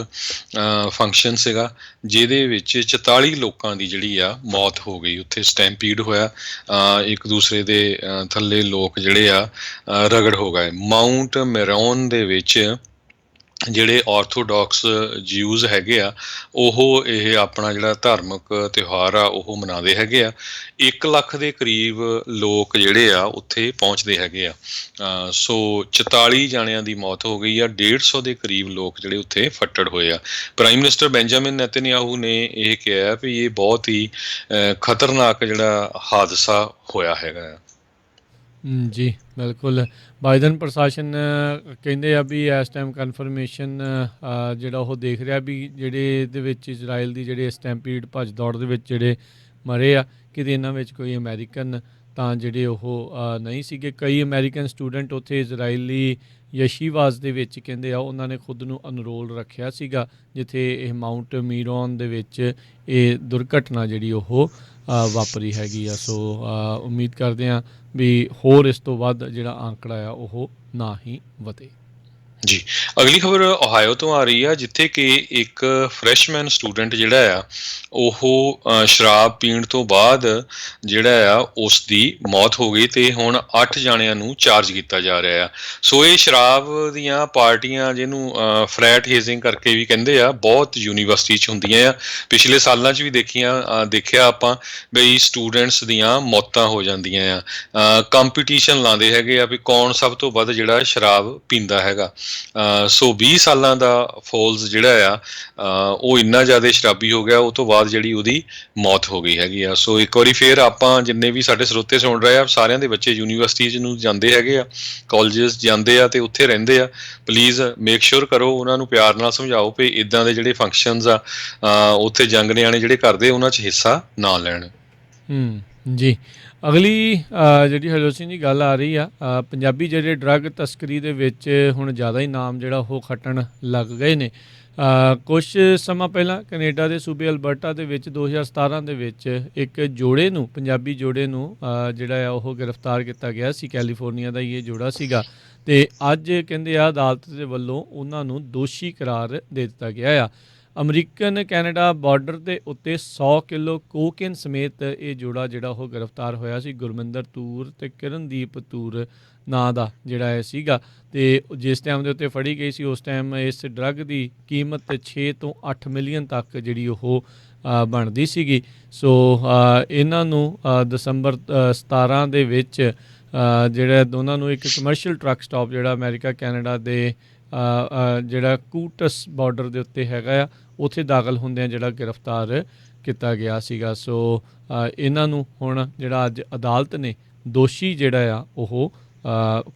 ਫੰਕਸ਼ਨ ਸੀਗਾ, ਜਿਹਦੇ ਵਿੱਚ 44 ਲੋਕਾਂ ਦੀ ਜਿਹੜੀ ਆ ਮੌਤ ਹੋ ਗਈ। ਉੱਥੇ ਸਟੈਂਪੀਡ ਹੋਇਆ, ਇੱਕ ਦੂਸਰੇ ਦੇ ਥੱਲੇ ਲੋਕ ਜਿਹੜੇ ਆ ਰਗੜ ਹੋ ਗਏ। ਮਾਊਂਟ ਮੈਰੋਨ ਦੇ ਵਿੱਚ ਜਿਹੜੇ ਆਰਥੋਡਾਕਸ ਜਿਊਜ਼ ਹੈਗੇ ਆ, ਉਹ ਇਹ ਆਪਣਾ ਜਿਹੜਾ ਧਾਰਮਿਕ ਤਿਉਹਾਰ ਆ ਉਹ ਮਨਾਉਂਦੇ ਹੈਗੇ ਆ। 1 ਲੱਖ ਦੇ ਕਰੀਬ ਲੋਕ ਜਿਹੜੇ ਆ ਉੱਥੇ ਪਹੁੰਚਦੇ ਹੈਗੇ ਆ। ਸੋ 44 ਜਾਣਿਆਂ ਦੀ ਮੌਤ ਹੋ ਗਈ ਆ, 150 ਦੇ ਕਰੀਬ ਲੋਕ ਜਿਹੜੇ ਉੱਥੇ ਫੱਟੜ ਹੋਏ ਆ। ਪ੍ਰਾਈਮ ਮਿਨਿਸਟਰ ਬੈਂਜਾਮਿਨ ਨੇਤਨਯਾਹੂ ਨੇ ਇਹ ਕਿਹਾ ਵੀ ਇਹ ਬਹੁਤ ਹੀ ਖਤਰਨਾਕ ਜਿਹੜਾ ਹਾਦਸਾ ਹੋਇਆ ਹੈਗਾ ਆ। ਜੀ ਬਿਲਕੁਲ। ਬਾਈਡਨ ਪ੍ਰਸ਼ਾਸਨ ਕਹਿੰਦੇ ਆ ਵੀ ਇਸ ਟਾਈਮ ਕਨਫਰਮੇਸ਼ਨ ਜਿਹੜਾ ਉਹ ਦੇਖ ਰਿਹਾ ਵੀ ਜਿਹੜੇ ਇਹਦੇ ਵਿੱਚ ਇਜ਼ਰਾਈਲ ਦੀ ਜਿਹੜੇ ਸਟੈਂਪੀਡ ਭੱਜ ਦੌੜ ਦੇ ਵਿੱਚ ਜਿਹੜੇ ਮਰੇ ਆ, ਕਿਤੇ ਇਹਨਾਂ ਵਿੱਚ ਕੋਈ ਅਮਰੀਕਨ ਤਾਂ ਜਿਹੜੇ ਉਹ ਨਹੀਂ ਸੀਗੇ। ਕਈ ਅਮਰੀਕਨ ਸਟੂਡੈਂਟ ਉੱਥੇ ਇਜ਼ਰਾਈਲੀ ਯਸ਼ੀਵਾਸ ਦੇ ਵਿੱਚ ਕਹਿੰਦੇ ਆ ਉਹਨਾਂ ਨੇ ਖੁਦ ਨੂੰ ਅਨਰੋਲ ਰੱਖਿਆ ਸੀਗਾ, ਜਿੱਥੇ ਇਹ ਮਾਊਂਟ ਮੀਰੋਨ ਦੇ ਵਿੱਚ ਇਹ ਦੁਰਘਟਨਾ ਜਿਹੜੀ ਉਹ ਵਾਪਰੀ ਹੈਗੀ ਆ। ਸੋ ਉਮੀਦ ਕਰਦੇ ਹਾਂ ਵੀ ਹੋਰ ਇਸ ਤੋਂ ਵੱਧ ਜਿਹੜਾ ਅੰਕੜਾ ਆ ਉਹ ਨਾ ਹੀ ਵਧੇ। ਜੀ, ਅਗਲੀ ਖਬਰ ਓਹਾਇਓ ਤੋਂ ਆ ਰਹੀ ਆ, ਜਿੱਥੇ ਕਿ ਇੱਕ ਫਰੈਸ਼ਮੈਨ ਸਟੂਡੈਂਟ ਜਿਹੜਾ ਆ ਉਹ ਸ਼ਰਾਬ ਪੀਣ ਤੋਂ ਬਾਅਦ ਜਿਹੜਾ ਆ ਉਸ ਦੀ ਮੌਤ ਹੋ ਗਈ ਤੇ ਹੁਣ 8 ਜਾਣਿਆਂ ਨੂੰ ਚਾਰਜ ਕੀਤਾ ਜਾ ਰਿਹਾ ਆ। ਸੋ ਇਹ ਸ਼ਰਾਬ ਦੀਆਂ ਪਾਰਟੀਆਂ, ਜਿਹਨੂੰ ਫਲੈਟ ਹੇਜ਼ਿੰਗ ਕਰਕੇ ਵੀ ਕਹਿੰਦੇ ਆ, ਬਹੁਤ ਯੂਨੀਵਰਸਿਟੀ 'ਚ ਹੁੰਦੀਆਂ ਆ। ਪਿਛਲੇ ਸਾਲਾਂ 'ਚ ਵੀ ਦੇਖਿਆ ਆਪਾਂ ਬਈ ਸਟੂਡੈਂਟਸ ਦੀਆਂ ਮੌਤਾਂ ਹੋ ਜਾਂਦੀਆਂ ਆ। ਕੰਪੀਟੀਸ਼ਨ ਲਾਉਂਦੇ ਹੈਗੇ ਆ ਵੀ ਕੌਣ ਸਭ ਤੋਂ ਵੱਧ ਜਿਹੜਾ ਸ਼ਰਾਬ ਪੀਂਦਾ ਹੈਗਾ। ਸੋ 20 ਸਾਲਾਂ ਦਾ ਫੋਲਸ ਜਿਹੜਾ ਆ ਉਹ ਇੰਨਾ ਜ਼ਿਆਦਾ ਸ਼ਰਾਬੀ ਹੋ ਗਿਆ, ਉਹ ਤੋਂ ਬਾਅਦ ਜਿਹੜੀ ਉਹਦੀ ਮੌਤ ਹੋ ਗਈ ਹੈਗੀ ਆ। ਸੋ ਇੱਕ ਵਾਰੀ ਫੇਰ ਆਪਾਂ ਜਿੰਨੇ ਵੀ ਸਾਡੇ ਸਰੋਤੇ ਸੁਣ ਰਹੇ ਆ, ਸਾਰਿਆਂ ਦੇ ਬੱਚੇ ਯੂਨੀਵਰਸਿਟੀਜ਼ ਨੂੰ ਜਾਂਦੇ ਹੈਗੇ ਆ, ਕਾਲਜਸ ਜਾਂਦੇ ਆ ਤੇ ਉੱਥੇ ਰਹਿੰਦੇ ਆ, ਪਲੀਜ਼ ਮੇਕ ਸ਼ੋਰ ਕਰੋ, ਉਹਨਾਂ ਨੂੰ ਪਿਆਰ ਨਾਲ ਸਮਝਾਓ ਵੀ ਇੱਦਾਂ ਦੇ ਜਿਹੜੇ ਫੰਕਸ਼ਨਸ ਆ ਉੱਥੇ ਜੰਗ ਨਿਆਣੇ ਜਿਹੜੇ ਕਰਦੇ ਉਹਨਾਂ 'ਚ ਹਿੱਸਾ ਨਾ ਲੈਣ। ਜੀ, ਅਗਲੀ ਜਿਹੜੀ ਹਲੋਸੀ ਦੀ ਗੱਲ ਆ ਰਹੀ ਆ, ਪੰਜਾਬੀ ਜਿਹੜੇ ਡਰੱਗ ਤਸਕਰੀ ਦੇ ਵਿੱਚ ਹੁਣ ਜ਼ਿਆਦਾ ਹੀ ਨਾਮ ਜਿਹੜਾ ਉਹ ਖੱਟਣ ਲੱਗ ਗਏ ਨੇ। ਕੁਛ ਸਮਾਂ ਪਹਿਲਾਂ ਕੈਨੇਡਾ ਦੇ ਸੂਬੇ ਅਲਬਰਟਾ ਦੇ ਵਿੱਚ 2017 ਦੇ ਵਿੱਚ ਇੱਕ ਜੋੜੇ ਨੂੰ, ਪੰਜਾਬੀ ਜੋੜੇ ਨੂੰ ਜਿਹੜਾ ਆ ਉਹ ਗ੍ਰਿਫਤਾਰ ਕੀਤਾ ਗਿਆ ਸੀ। ਕੈਲੀਫੋਰਨੀਆ ਦਾ ਹੀ ਇਹ ਜੋੜਾ ਸੀਗਾ ਅਤੇ ਅੱਜ ਕਹਿੰਦੇ ਆ ਅਦਾਲਤ ਦੇ ਵੱਲੋਂ ਉਹਨਾਂ ਨੂੰ ਦੋਸ਼ੀ ਕਰਾਰ ਦੇ ਦਿੱਤਾ ਗਿਆ ਆ। ਅਮਰੀਕਨ ਕੈਨੇਡਾ ਬਾਰਡਰ ਦੇ ਉੱਤੇ 100 ਕਿਲੋ ਕੋਕੇਨ ਸਮੇਤ ਇਹ ਜੋੜਾ ਜਿਹੜਾ ਉਹ ਗ੍ਰਿਫਤਾਰ ਹੋਇਆ ਸੀ। ਗੁਰਮਿੰਦਰ ਤੂਰ ਅਤੇ ਕਿਰਨਦੀਪ ਤੂਰ ਨਾਂ ਦਾ ਜਿਹੜਾ ਇਹ ਸੀਗਾ, ਅਤੇ ਜਿਸ ਟਾਈਮ ਦੇ ਉੱਤੇ ਫੜੀ ਗਈ ਸੀ ਉਸ ਟਾਈਮ ਇਸ ਡਰੱਗ ਦੀ ਕੀਮਤ 6 ਤੋਂ 8 ਮਿਲੀਅਨ ਤੱਕ ਜਿਹੜੀ ਉਹ ਬਣਦੀ ਸੀਗੀ। ਸੋ ਇਹਨਾਂ ਨੂੰ ਦਸੰਬਰ 17 ਦੇ ਵਿੱਚ ਜਿਹੜਾ ਦੋਨਾਂ ਨੂੰ ਇੱਕ ਕਮਰਸ਼ੀਅਲ ਟਰੱਕ ਸਟਾਪ ਜਿਹੜਾ ਅਮਰੀਕਾ ਕੈਨੇਡਾ ਦੇ ਜਿਹੜਾ ਕੂਟਸ ਬਾਰਡਰ ਦੇ ਉੱਤੇ ਹੈਗਾ ਆ, ਉੱਥੇ ਦਾਖਲ ਹੁੰਦਿਆਂ ਜਿਹੜਾ ਗ੍ਰਿਫਤਾਰ ਕੀਤਾ ਗਿਆ ਸੀਗਾ। ਸੋ ਇਹਨਾਂ ਨੂੰ ਹੁਣ ਜਿਹੜਾ ਅੱਜ ਅਦਾਲਤ ਨੇ ਦੋਸ਼ੀ ਜਿਹੜਾ ਆ ਉਹ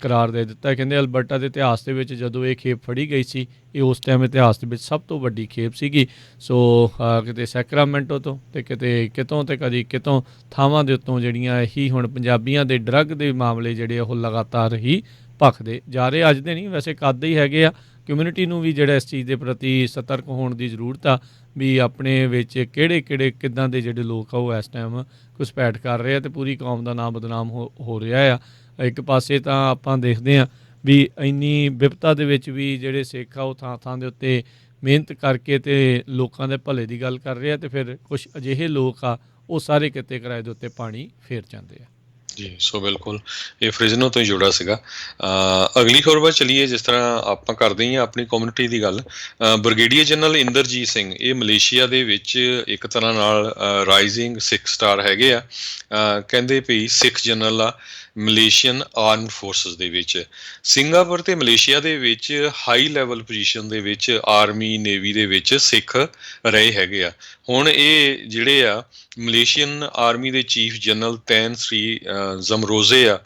ਕਰਾਰ ਦੇ ਦਿੱਤਾ। ਕਹਿੰਦੇ ਅਲਬਰਟਾ ਦੇ ਇਤਿਹਾਸ ਦੇ ਵਿੱਚ ਜਦੋਂ ਇਹ ਖੇਪ ਫੜੀ ਗਈ ਸੀ, ਇਹ ਉਸ ਟਾਈਮ ਇਤਿਹਾਸ ਦੇ ਵਿੱਚ ਸਭ ਤੋਂ ਵੱਡੀ ਖੇਪ ਸੀਗੀ। ਸੋ ਕਿਤੇ ਸੈਕਰਾਮੈਂਟੋ ਤੋਂ ਅਤੇ ਕਿਤੇ ਕਿਤੋਂ ਅਤੇ ਕਦੀ ਕਿਤੋਂ ਥਾਵਾਂ ਦੇ ਉੱਤੋਂ ਜਿਹੜੀਆਂ ਇਹੀ ਹੁਣ ਪੰਜਾਬੀਆਂ ਦੇ ਡਰੱਗ ਦੇ ਮਾਮਲੇ ਜਿਹੜੇ ਉਹ ਲਗਾਤਾਰ ਹੀ ਭਖਦੇ ਜਾ ਰਹੇ। ਅੱਜ ਦੇ ਨਹੀਂ, ਵੈਸੇ ਕਦ ਹੀ ਹੈਗੇ ਆ। ਕਮਿਊਨਿਟੀ ਨੂੰ ਵੀ ਜਿਹੜਾ ਇਸ ਚੀਜ਼ ਦੇ ਪ੍ਰਤੀ ਸਤਰਕ ਹੋਣ ਦੀ ਜ਼ਰੂਰਤ ਆ ਵੀ ਆਪਣੇ ਵਿੱਚ ਕਿਹੜੇ ਕਿੱਦਾਂ ਦੇ ਜਿਹੜੇ ਲੋਕ ਆ ਉਹ ਇਸ ਟਾਈਮ ਘੁਸਪੈਠ ਕਰ ਰਹੇ ਆ ਅਤੇ ਪੂਰੀ ਕੌਮ ਦਾ ਨਾਮ ਬਦਨਾਮ ਹੋ ਰਿਹਾ ਆ। ਇੱਕ ਪਾਸੇ ਤਾਂ ਆਪਾਂ ਦੇਖਦੇ ਹਾਂ ਵੀ ਇੰਨੀ ਵਿਪਤਾ ਦੇ ਵਿੱਚ ਵੀ ਜਿਹੜੇ ਸਿੱਖ ਆ ਉਹ ਥਾਂ ਦੇ ਉੱਤੇ ਮਿਹਨਤ ਕਰਕੇ ਅਤੇ ਲੋਕਾਂ ਦੇ ਭਲੇ ਦੀ ਗੱਲ ਕਰ ਰਹੇ ਆ, ਅਤੇ ਫਿਰ ਕੁਛ ਅਜਿਹੇ ਲੋਕ ਆ ਉਹ ਸਾਰੇ ਕਿੱਤੇ ਕਿਰਾਏ ਦੇ ਉੱਤੇ ਪਾਣੀ ਫੇਰ ਜਾਂਦੇ ਆ। ਜੀ, ਸੋ ਬਿਲਕੁਲ ਇਹ ਫ੍ਰਿਜ਼ਨੋ ਤੋਂ ਹੀ ਜੁੜਾ ਸੀਗਾ। ਅਗਲੀ ਖਬਰ ਵੱਲ ਚਲੀਏ। ਜਿਸ ਤਰ੍ਹਾਂ ਆਪਾਂ ਕਰਦੇ ਹੀ ਹਾਂ ਆਪਣੀ ਕਮਿਊਨਿਟੀ ਦੀ ਗੱਲ, ਬ੍ਰਿਗੇਡੀਅਰ ਜਨਰਲ ਇੰਦਰਜੀਤ ਸਿੰਘ ਇਹ ਮਲੇਸ਼ੀਆ ਦੇ ਵਿੱਚ ਇੱਕ ਤਰ੍ਹਾਂ ਨਾਲ ਰਾਈਜ਼ਿੰਗ ਸਿੱਖ ਸਟਾਰ ਹੈਗੇ ਆ। ਕਹਿੰਦੇ ਵੀ ਸਿੱਖ ਜਨਰਲ ਆ ਮਲੇਸ਼ੀਅਨ ਆਰਮਡ ਫੋਰਸਿਸ ਦੇ ਵਿੱਚ। ਸਿੰਗਾਪੁਰ ਅਤੇ ਮਲੇਸ਼ੀਆ ਦੇ ਵਿੱਚ ਹਾਈ ਲੈਵਲ ਪੋਜੀਸ਼ਨ ਦੇ ਵਿੱਚ ਆਰਮੀ ਨੇਵੀ ਦੇ ਵਿੱਚ ਸਿੱਖ ਰਹੇ ਹੈਗੇ ਆ। ਹੁਣ ਇਹ ਜਿਹੜੇ ਆ ਮਲੇਸ਼ੀਅਨ ਆਰਮੀ ਦੇ ਚੀਫ ਜਨਰਲ ਤੈਨ ਸ੍ਰੀ ਜ਼ਮਰੋਜ਼ੇ ਆ,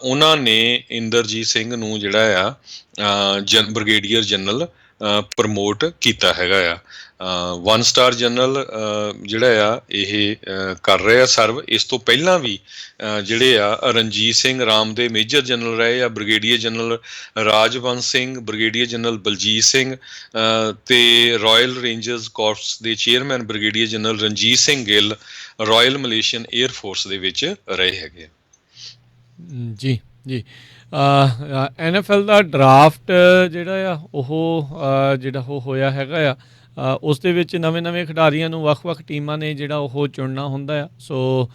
ਉਹਨਾਂ ਨੇ ਇੰਦਰਜੀਤ ਸਿੰਘ ਨੂੰ ਜਿਹੜਾ ਆ ਬ੍ਰਿਗੇਡੀਅਰ ਜਨਰਲ ਪ੍ਰਮੋਟ ਕੀਤਾ ਹੈਗਾ ਆ। 1 ਸਟਾਰ ਜਨਰਲ ਜਿਹੜਾ ਆ ਇਹ ਕਰ ਰਹੇ ਆ ਸਰਵ। ਇਸ ਤੋਂ ਪਹਿਲਾਂ ਵੀ ਜਿਹੜੇ ਆ ਰਣਜੀਤ ਸਿੰਘ ਰਾਮ ਦੇ ਮੇਜਰ ਜਨਰਲ ਰਹੇ ਆ, ਬ੍ਰਿਗੇਡੀਅਰ ਜਨਰਲ ਰਾਜਵੰਸ਼ ਸਿੰਘ, ਬ੍ਰਿਗੇਡੀਅਰ ਜਨਰਲ ਬਲਜੀਤ ਸਿੰਘ ਅਤੇ ਰਾਇਲ ਰੇਂਜਰਸ ਕੋਰਪਸ ਦੇ chairman brigadier general Ranjit Singh Gill royal Malaysian air force ਦੇ ਵਿੱਚ ਰਹੇ ਹੈਗੇ। ਜੀ ਜੀ, NFL ਦਾ ਡਰਾਫਟ ਜਿਹੜਾ ਆ ਉਹ ਹੋਇਆ ਹੈਗਾ ਆ। ਉਸ ਦੇ ਵਿੱਚ ਨਵੇਂ ਖਿਡਾਰੀਆਂ ਨੂੰ ਵੱਖ-ਵੱਖ ਟੀਮਾਂ ਨੇ ਜਿਹੜਾ ਉਹ ਚੁਣਨਾ ਹੁੰਦਾ ਆ। ਸੋ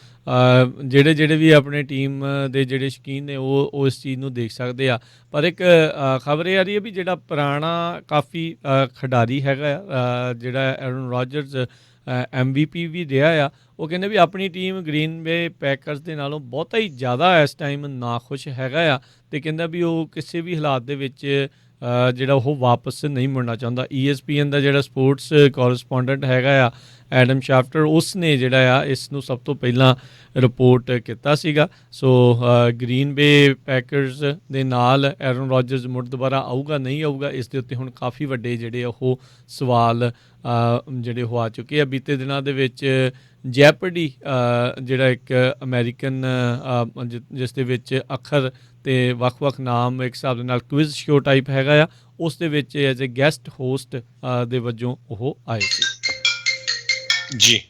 ਜਿਹੜੇ ਵੀ ਆਪਣੇ ਟੀਮ ਦੇ ਜਿਹੜੇ ਸ਼ੌਕੀਨ ਨੇ ਉਹ ਇਸ ਚੀਜ਼ ਨੂੰ ਦੇਖ ਸਕਦੇ ਆ। ਪਰ ਇੱਕ ਖਬਰ ਇਹ ਆ ਰਹੀ ਹੈ ਵੀ ਜਿਹੜਾ ਪੁਰਾਣਾ ਕਾਫੀ ਖਿਡਾਰੀ ਹੈਗਾ ਆ ਜਿਹੜਾ ਐਰਨ ਰੌਜਰਸ MVP ਵੀ ਰਿਹਾ ਆ, ਉਹ ਕਹਿੰਦੇ ਵੀ ਆਪਣੀ ਟੀਮ ਗ੍ਰੀਨ ਬੇ ਪੈਕਰਸ ਦੇ ਨਾਲੋਂ ਬਹੁਤਾ ਹੀ ਜ਼ਿਆਦਾ ਇਸ ਟਾਈਮ ਨਾਖੁਸ਼ ਹੈਗਾ ਆ, ਅਤੇ ਕਹਿੰਦਾ ਵੀ ਉਹ ਕਿਸੇ ਵੀ ਹਾਲਾਤ ਦੇ ਵਿੱਚ ਜਿਹੜਾ ਉਹ ਵਾਪਸ ਨਹੀਂ ਮੁੜਨਾ ਚਾਹੁੰਦਾ। ESPN ਦਾ ਜਿਹੜਾ ਸਪੋਰਟਸ ਕੋਰਸਪੋਂਡੈਂਟ ਹੈਗਾ ਆ ਐਡਮ ਸ਼ਾਫਟਰ, ਉਸ ਨੇ ਜਿਹੜਾ ਆ ਇਸ ਨੂੰ ਸਭ ਤੋਂ ਪਹਿਲਾਂ ਰਿਪੋਰਟ ਕੀਤਾ ਸੀਗਾ। ਸੋ ਗ੍ਰੀਨ ਬੇ ਪੈਕਰਸ ਦੇ ਨਾਲ ਐਰਨ ਰੌਜਰਸ ਮੁੜ ਦੁਬਾਰਾ ਆਊਗਾ ਨਹੀਂ ਆਊਗਾ, ਇਸ ਦੇ ਉੱਤੇ ਹੁਣ ਕਾਫੀ ਵੱਡੇ ਜਿਹੜੇ ਉਹ ਸਵਾਲ ਜਿਹੜੇ ਉਹ ਆ ਚੁੱਕੇ ਆ। ਬੀਤੇ ਦਿਨਾਂ ਦੇ ਵਿੱਚ ਜੈਪਰਡੀ ਜਿਹੜਾ ਇੱਕ ਅਮਰੀਕਨ ਜਿਸ ਦੇ ਵਿੱਚ ਅੱਖਰ ਅਤੇ ਵੱਖ-ਵੱਖ ਨਾਮ ਇੱਕ ਹਿਸਾਬ ਦੇ ਨਾਲ ਕੁਇਜ਼ ਸ਼ੋ ਟਾਈਪ ਹੈਗਾ ਆ, ਉਸ ਦੇ ਵਿੱਚ ਐਜ਼ ਏ ਗੈਸਟ ਹੋਸਟ ਦੇ ਵਜੋਂ ਉਹ ਆਏ ਸੀ। ਜੀ,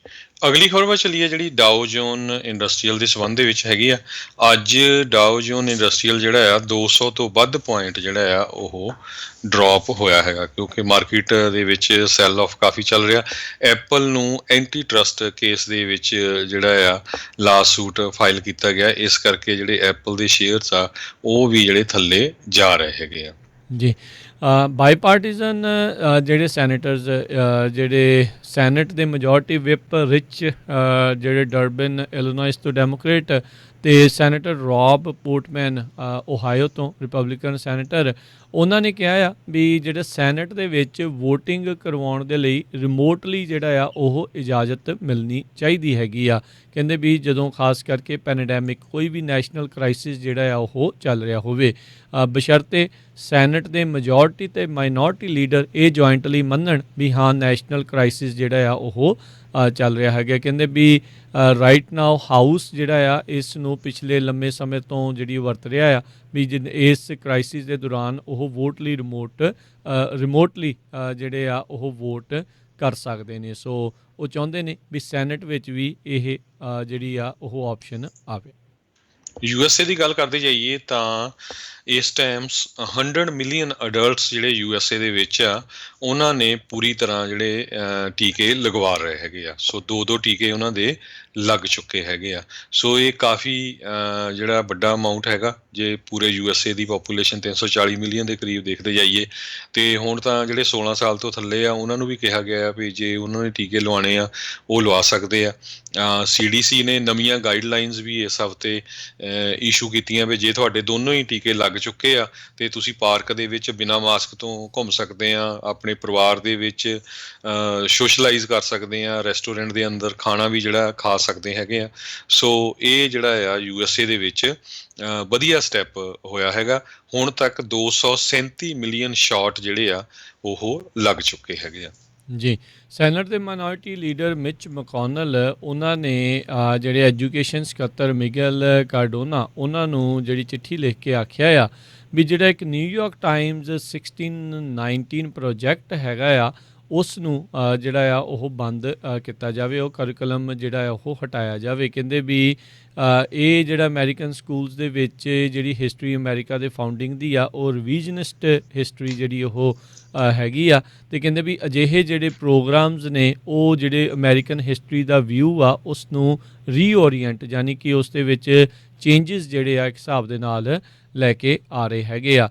ਅਗਲੀ ਖਬਰ ਵੱਲ ਚੱਲੀਏ ਜਿਹੜੀ ਡਾਓ ਜੋਨ ਇੰਡਸਟਰੀਅਲ ਦੇ ਸੰਬੰਧ ਦੇ ਵਿੱਚ ਹੈਗੀ ਆ। ਅੱਜ ਡਾਓ ਜੋਨ ਇੰਡਸਟਰੀਅਲ ਜਿਹੜਾ ਆ 200 ਤੋਂ ਵੱਧ ਪੁਆਇੰਟ ਜਿਹੜਾ ਆ ਉਹ ਡਰੋਪ ਹੋਇਆ ਹੈਗਾ, ਕਿਉਂਕਿ ਮਾਰਕੀਟ ਦੇ ਵਿੱਚ ਸੈਲ ਆਫ ਕਾਫੀ ਚੱਲ ਰਿਹਾ। ਐਪਲ ਨੂੰ ਐਂਟੀ ਟਰਸਟ ਕੇਸ ਦੇ ਵਿੱਚ ਜਿਹੜਾ ਆ ਲਾ ਸੂਟ ਫਾਈਲ ਕੀਤਾ ਗਿਆ, ਇਸ ਕਰਕੇ ਜਿਹੜੇ ਐਪਲ ਦੇ ਸ਼ੇਅਰਸ ਆ ਉਹ ਵੀ ਜਿਹੜੇ ਥੱਲੇ ਜਾ ਰਹੇ ਹੈਗੇ ਆ। ਜੀ, ਬਾਈਪਾਰਟੀਜ਼ਨ ਜਿਹੜੇ ਸੈਨੇਟਰਸ ਜਿਹੜੇ ਸੈਨੇਟ ਦੇ ਮੈਜੋਰਟੀ ਵਿਪ ਰਿਚ ਜਿਹੜੇ ਡਰਬਨ ਇਲੀਨੋਇਸ ਤੋਂ ਡੈਮੋਕ੍ਰੇਟ, ਅਤੇ ਸੈਨੇਟਰ ਰੌਬ ਪੋਰਟਮੈਨ ਓਹਾਇਓ ਤੋਂ ਰਿਪਬਲਿਕਨ ਸੈਨੇਟਰ, ਉਹਨਾਂ ਨੇ ਕਿਹਾ ਆ ਵੀ ਜਿਹੜਾ ਸੈਨੇਟ ਦੇ ਵਿੱਚ ਵੋਟਿੰਗ ਕਰਵਾਉਣ ਦੇ ਲਈ ਰਿਮੋਟਲੀ ਜਿਹੜਾ ਆ ਉਹ ਇਜਾਜ਼ਤ ਮਿਲਣੀ ਚਾਹੀਦੀ ਹੈਗੀ ਆ। ਕਹਿੰਦੇ ਵੀ ਜਦੋਂ ਖਾਸ ਕਰਕੇ ਪੈਨੇਡੈਮਿਕ ਕੋਈ ਵੀ ਨੈਸ਼ਨਲ ਕ੍ਰਾਈਸਿਸ ਜਿਹੜਾ ਆ ਉਹ ਚੱਲ ਰਿਹਾ ਹੋਵੇ, ਬਸ਼ਰਤੇ ਸੈਨੇਟ ਦੇ ਮੈਜੋਰਟੀ ਅਤੇ ਮਾਈਨੋਰਟੀ ਲੀਡਰ ਇਹ ਜੁਆਇੰਟਲੀ ਮੰਨਣ ਵੀ ਹਾਂ ਨੈਸ਼ਨਲ ਕ੍ਰਾਈਸਿਸ ਜਿਹੜਾ ਆ ਉਹ ਚੱਲ ਰਿਹਾ ਹੈਗਾ। ਕਹਿੰਦੇ ਵੀ ਰਾਈਟ ਨਾਓ ਹਾਊਸ ਜਿਹੜਾ ਆ ਇਸ ਨੂੰ ਪਿਛਲੇ ਲੰਮੇ ਸਮੇਂ ਤੋਂ ਜਿਹੜੀ ਵਰਤ ਰਿਹਾ ਆ ਵੀ ਇਸ ਕ੍ਰਾਈਸਿਸ ਦੇ ਦੌਰਾਨ ਉਹ ਵੋਟ ਲਈ ਰਿਮੋਟਲੀ ਜਿਹੜੇ ਆ ਉਹ ਵੋਟ ਕਰ ਸਕਦੇ ਨੇ। ਸੋ ਉਹ ਚਾਹੁੰਦੇ ਨੇ ਵੀ ਸੈਨੇਟ ਵਿੱਚ ਵੀ ਇਹ ਜਿਹੜੀ ਆ ਉਹ ਆਪਸ਼ਨ ਆਵੇ। USA ਦੀ ਗੱਲ ਕਰਦੇ ਜਾਈਏ ਤਾਂ ਇਸ ਟਾਈਮ 100 ਮਿਲੀਅਨ ਅਡਲਟਸ ਜਿਹੜੇ USA ਦੇ ਵਿੱਚ ਆ, ਉਹਨਾਂ ਨੇ ਪੂਰੀ ਤਰ੍ਹਾਂ ਜਿਹੜੇ ਟੀਕੇ ਲਗਵਾ ਰਹੇ ਹੈਗੇ ਆ। ਸੋ 2 ਟੀਕੇ ਉਹਨਾਂ ਦੇ ਲੱਗ ਚੁੱਕੇ ਹੈਗੇ ਆ। ਸੋ ਇਹ ਕਾਫੀ ਜਿਹੜਾ ਵੱਡਾ ਅਮਾਊਂਟ ਹੈਗਾ ਜੇ ਪੂਰੇ USA ਦੀ ਪਾਪੂਲੇਸ਼ਨ 340 ਮਿਲੀਅਨ ਦੇ ਕਰੀਬ ਦੇਖਦੇ ਜਾਈਏ। ਅਤੇ ਹੁਣ ਤਾਂ ਜਿਹੜੇ 16 ਸਾਲ ਤੋਂ ਥੱਲੇ ਆ ਉਹਨਾਂ ਨੂੰ ਵੀ ਕਿਹਾ ਗਿਆ ਵੀ ਜੇ ਉਹਨਾਂ ਨੇ ਟੀਕੇ ਲਵਾਉਣੇ ਆ ਉਹ ਲਵਾ ਸਕਦੇ ਆ। CDC ਨੇ ਨਵੀਆਂ ਗਾਈਡਲਾਈਨਸ ਵੀ ਇਸ ਹਫ਼ਤੇ ਇਸ਼ੂ ਕੀਤੀਆਂ ਵੀ ਜੇ ਤੁਹਾਡੇ ਦੋਨੋਂ ਹੀ ਟੀਕੇ ਲੱਗ ਚੁੱਕੇ ਆ ਅਤੇ ਤੁਸੀਂ ਪਾਰਕ ਦੇ ਵਿੱਚ ਬਿਨਾਂ ਮਾਸਕ ਤੋਂ ਘੁੰਮ ਸਕਦੇ ਆ, ਆਪਣੇ ਪਰਿਵਾਰ ਦੇ ਵਿੱਚ ਸੋਸ਼ਲਾਈਜ਼ ਕਰ ਸਕਦੇ ਆ, ਰੈਸਟੋਰੈਂਟ ਦੇ ਅੰਦਰ ਖਾਣਾ ਵੀ ਜਿਹੜਾ ਖਾ ਸਕਦੇ ਹੈਗੇ ਆ। ਸੋ ਇਹ ਜਿਹੜਾ ਆ USA ਦੇ ਵਿੱਚ ਵਧੀਆ ਸਟੈਪ ਹੋਇਆ ਹੈਗਾ। ਹੁਣ ਤੱਕ 237 ਮਿਲੀਅਨ ਸ਼ਾਟ ਜਿਹੜੇ ਆ ਉਹ ਲੱਗ ਚੁੱਕੇ ਹੈਗੇ ਆ। ਜੀ, ਸੈਨੇਟ ਦੇ ਮਾਈਨੋਰਿਟੀ ਲੀਡਰ ਮਿਚ ਮਕੋਨਲ, ਉਹਨਾਂ ਨੇ ਜਿਹੜੇ ਐਜੂਕੇਸ਼ਨ ਸਕੱਤਰ ਮਿਗਲ ਕਾਰਡੋਨਾ, ਉਹਨਾਂ ਨੂੰ ਜਿਹੜੀ ਚਿੱਠੀ ਲਿਖ ਕੇ ਆਖਿਆ ਆ ਵੀ ਜਿਹੜਾ ਇੱਕ ਨਿਊਯਾਰਕ ਟਾਈਮਜ਼ 1619 ਪ੍ਰੋਜੈਕਟ ਹੈਗਾ ਆ ਉਸ ਨੂੰ ਜਿਹੜਾ ਆ ਉਹ ਬੰਦ ਕੀਤਾ ਜਾਵੇ, ਉਹ ਕਰਿਕੂਲਮ ਜਿਹੜਾ ਆ ਉਹ ਹਟਾਇਆ ਜਾਵੇ। ਕਹਿੰਦੇ ਵੀ ਇਹ ਜਿਹੜਾ ਅਮਰੀਕਨ ਸਕੂਲਸ ਦੇ ਵਿੱਚ ਜਿਹੜੀ ਹਿਸਟਰੀ ਅਮਰੀਕਾ ਦੇ ਫਾਊਂਡਿੰਗ ਦੀ ਆ ਉਹ ਰਿਵੀਜ਼ਨਿਸਟ ਹਿਸਟਰੀ ਜਿਹੜੀ ਉਹ ਹੈਗੀ ਆ, ਅਤੇ ਕਹਿੰਦੇ ਵੀ ਅਜਿਹੇ ਜਿਹੜੇ ਪ੍ਰੋਗਰਾਮਸ ਨੇ ਉਹ ਜਿਹੜੇ ਅਮਰੀਕਨ ਹਿਸਟਰੀ ਦਾ ਵਿਊ ਆ ਉਸ ਨੂੰ ਰੀਓਰੀਐਂਟ ਯਾਨੀ ਕਿ ਉਸ ਦੇ ਵਿੱਚ ਚੇਂਜਿਸ ਜਿਹੜੇ ਆ ਇੱਕ ਹਿਸਾਬ ਦੇ ਨਾਲ ਲੈ ਕੇ ਆ ਰਹੇ ਹੈਗੇ ਆ।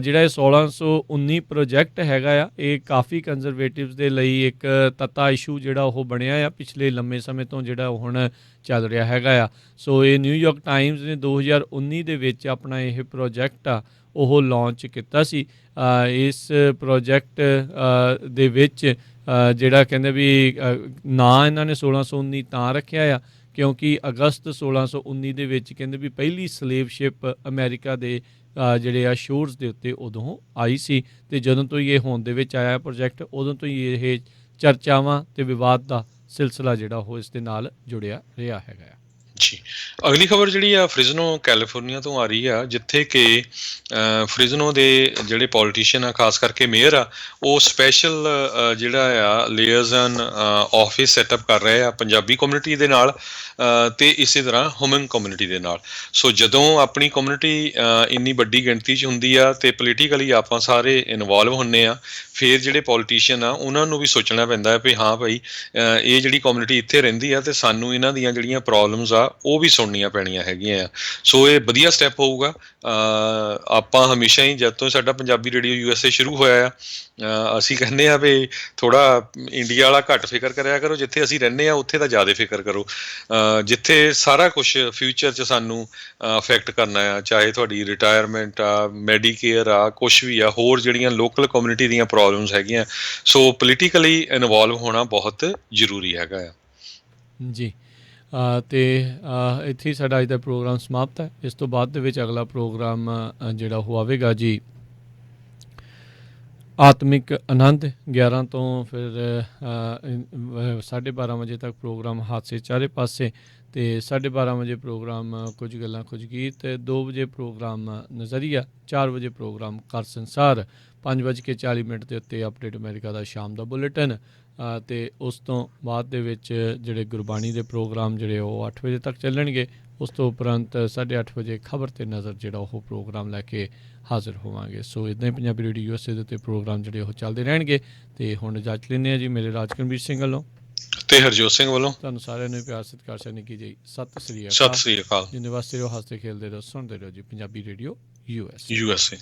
ਜਿਹੜਾ ਇਹ 1619 ਪ੍ਰੋਜੈਕਟ ਹੈਗਾ ਆ ਇਹ ਕਾਫੀ ਕੰਜ਼ਰਵੇਟਿਵਸ ਦੇ ਲਈ ਇੱਕ ਤੱਤਾ ਇਸ਼ੂ ਜਿਹੜਾ ਉਹ ਬਣਿਆ ਆ ਪਿਛਲੇ ਲੰਮੇ ਸਮੇਂ ਤੋਂ ਜਿਹੜਾ ਉਹ ਹੁਣ ਚੱਲ ਰਿਹਾ ਹੈਗਾ ਆ। ਸੋ ਇਹ ਨਿਊਯਾਰਕ ਟਾਈਮਜ਼ ਨੇ 2019 ਦੇ ਵਿੱਚ ਆਪਣਾ ਇਹ ਪ੍ਰੋਜੈਕਟ ਆ ਉਹ ਲਾਂਚ ਕੀਤਾ ਸੀ। ਇਸ ਪ੍ਰੋਜੈਕਟ ਦੇ ਵਿੱਚ ਜਿਹੜਾ ਕਹਿੰਦੇ ਵੀ ਨਾਂ ਇਹਨਾਂ ਨੇ 1619 ਤਾਂ ਰੱਖਿਆ ਆ ਕਿਉਂਕਿ ਅਗਸਤ 1619 ਦੇ ਵਿੱਚ ਕਹਿੰਦੇ ਵੀ ਪਹਿਲੀ ਸਲੇਵ ਸ਼ਿਪ ਅਮਰੀਕਾ ਦੇ ਜਿਹੜੇ ਆ ਸ਼ੋਰਸ ਦੇ ਉੱਤੇ ਉਦੋਂ ਆਈ ਸੀ, ਅਤੇ ਜਦੋਂ ਤੋਂ ਹੀ ਇਹ ਹੋਂਦ ਦੇ ਵਿੱਚ ਆਇਆ ਪ੍ਰੋਜੈਕਟ ਉਦੋਂ ਤੋਂ ਹੀ ਇਹ ਚਰਚਾਵਾਂ ਅਤੇ ਵਿਵਾਦ ਦਾ ਸਿਲਸਿਲਾ ਜਿਹੜਾ ਉਹ ਇਸ ਦੇ ਨਾਲ ਜੁੜਿਆ ਰਿਹਾ ਹੈਗਾ ਆ। ਜੀ, ਅਗਲੀ ਖਬਰ ਜਿਹੜੀ ਆ ਫ੍ਰਿਜ਼ਨੋ ਕੈਲੀਫੋਰਨੀਆ ਤੋਂ ਆ ਰਹੀ ਆ, ਜਿੱਥੇ ਕਿ ਫ੍ਰਿਜ਼ਨੋ ਦੇ ਜਿਹੜੇ ਪੋਲੀਟੀਸ਼ੀਅਨ ਆ, ਖਾਸ ਕਰਕੇ ਮੇਅਰ ਆ, ਉਹ ਸਪੈਸ਼ਲ ਜਿਹੜਾ ਆ ਲੇਅਰਜ਼ਨ ਆਫਿਸ ਸੈਟਅਪ ਕਰ ਰਹੇ ਆ ਪੰਜਾਬੀ ਕਮਿਊਨਿਟੀ ਦੇ ਨਾਲ ਤੇ ਇਸੇ ਤਰ੍ਹਾਂ ਹਿਊਮਨ ਕਮਿਊਨਿਟੀ ਦੇ ਨਾਲ। ਸੋ ਜਦੋਂ ਆਪਣੀ ਕਮਿਊਨਿਟੀ ਇੰਨੀ ਵੱਡੀ ਗਿਣਤੀ 'ਚ ਹੁੰਦੀ ਆ ਤੇ ਪੋਲੀਟੀਕਲੀ ਆਪਾਂ ਸਾਰੇ ਇਨਵੋਲਵ ਹੁੰਦੇ ਆ, ਫਿਰ ਜਿਹੜੇ ਪੋਲੀਟੀਸ਼ੀਅਨ ਆ ਉਹਨਾਂ ਨੂੰ ਵੀ ਸੋਚਣਾ ਪੈਂਦਾ ਹੈ ਵੀ ਹਾਂ ਭਾਈ ਇਹ ਜਿਹੜੀ ਕਮਿਊਨਿਟੀ ਇੱਥੇ ਰਹਿੰਦੀ ਆ ਤੇ ਸਾਨੂੰ ਇਹਨਾਂ ਦੀਆਂ ਜਿਹੜੀਆਂ ਪ੍ਰੋਬਲਮਸ ਆ ਉਹ ਵੀ ਸੁਣਨੀਆਂ ਪੈਣੀਆਂ ਹੈਗੀਆਂ ਆ। ਸੋ ਇਹ ਵਧੀਆ ਸਟੈਪ ਹੋਊਗਾ। ਆਪਾਂ ਹਮੇਸ਼ਾ ਹੀ ਜਦ ਤੋਂ ਸਾਡਾ ਪੰਜਾਬੀ ਰੇਡੀਓ USA ਸ਼ੁਰੂ ਹੋਇਆ ਆ, ਅਸੀਂ ਕਹਿੰਦੇ ਆ ਵੀ ਥੋੜ੍ਹਾ ਇੰਡੀਆ ਵਾਲਾ ਘੱਟ ਫਿਕਰ ਕਰਿਆ ਕਰੋ, ਜਿੱਥੇ ਅਸੀਂ ਰਹਿੰਦੇ ਆ ਉੱਥੇ ਤਾਂ ਜ਼ਿਆਦਾ ਫਿਕਰ ਕਰੋ। ਜਿੱਥੇ ਸਾਰਾ ਕੁਛ ਫਿਊਚਰ 'ਚ ਸਾਨੂੰ ਅਫੈਕਟ ਕਰਨਾ ਆ, ਚਾਹੇ ਤੁਹਾਡੀ ਰਿਟਾਇਰਮੈਂਟ ਆ, ਮੈਡੀਕੇਅਰ ਆ, ਕੁਛ ਵੀ ਆ, ਹੋਰ ਜਿਹੜੀਆਂ ਲੋਕਲ ਕਮਿਊਨਿਟੀ ਦੀਆਂ ਪ੍ਰੋਬਲਮਸ ਹੈਗੀਆਂ। ਸੋ ਪੋਲੀਟੀਕਲੀ ਇਨਵੋਲਵ ਹੋਣਾ ਬਹੁਤ ਜ਼ਰੂਰੀ ਹੈਗਾ ਆ। ਜੀ ਤੇ ਇੱਥੇ ਹੀ ਸਾਡਾ ਅੱਜ ਦਾ ਪ੍ਰੋਗਰਾਮ ਸਮਾਪਤ ਹੈ। ਇਸ ਤੋਂ ਬਾਅਦ ਦੇ ਵਿੱਚ ਅਗਲਾ ਪ੍ਰੋਗਰਾਮ ਜਿਹੜਾ ਉਹ ਆਵੇਗਾ ਜੀ ਆਤਮਿਕ ਆਨੰਦ 11 ਤੋਂ ਫਿਰ 12:30 ਵਜੇ ਤੱਕ ਪ੍ਰੋਗਰਾਮ ਹਾਦਸੇ ਚਾਰੇ ਪਾਸੇ, ਅਤੇ 12:30 ਵਜੇ ਪ੍ਰੋਗਰਾਮ ਕੁਝ ਗੱਲਾਂ ਕੁਝ ਗੀਤ, 2 ਵਜੇ ਪ੍ਰੋਗਰਾਮ ਨਜ਼ਰੀਆ, 4 ਵਜੇ ਪ੍ਰੋਗਰਾਮ ਘਰ ਸੰਸਾਰ, 5:40 ਦੇ ਉੱਤੇ ਅਪਡੇਟ ਅਮਰੀਕਾ ਦਾ ਸ਼ਾਮ ਦਾ ਬੁਲੇਟਿਨ, ਅਤੇ ਉਸ ਤੋਂ ਬਾਅਦ ਦੇ ਵਿੱਚ ਜਿਹੜੇ ਗੁਰਬਾਣੀ ਦੇ ਪ੍ਰੋਗਰਾਮ ਜਿਹੜੇ ਉਹ 8 ਵਜੇ ਤੱਕ ਚੱਲਣਗੇ। ਉਸ ਤੋਂ ਉਪਰੰਤ 8:30 ਵਜੇ ਖਬਰ 'ਤੇ ਨਜ਼ਰ ਜਿਹੜਾ ਉਹ ਪ੍ਰੋਗਰਾਮ ਲੈ ਕੇ ਹਾਜ਼ਰ ਹੋਵਾਂਗੇ। ਸੋ ਇੱਦਾਂ ਹੀ ਪੰਜਾਬੀ ਰੇਡੀਓ USA ਦੇ ਉੱਤੇ ਪ੍ਰੋਗਰਾਮ ਜਿਹੜੇ ਉਹ ਚੱਲਦੇ ਰਹਿਣਗੇ। ਅਤੇ ਹੁਣ ਇਜਾਜ਼ਤ ਲੈਂਦੇ ਹਾਂ ਜੀ, ਮੇਰੇ ਰਾਜਕਰਮਵੀਰ ਸਿੰਘ ਵੱਲੋਂ ਤੇ ਹਰਜੋਤ ਸਿੰਘ ਵੱਲੋਂ ਤੁਹਾਨੂੰ ਸਾਰਿਆਂ ਨੂੰ ਪਿਆਰ ਸਤਿਕਾਰ ਸਤਿ ਨਿੱਘੀ ਜੀ ਸਤਿ ਸ੍ਰੀ ਅਕਾਲ। ਜਿੰਨੇ ਵਾਸਤੇ ਰਹੋ, ਹੱਸਦੇ ਖੇਲਦੇ ਰਹੋ, ਸੁਣਦੇ ਰਹੋ ਜੀ ਪੰਜਾਬੀ ਰੇਡੀਓ USA।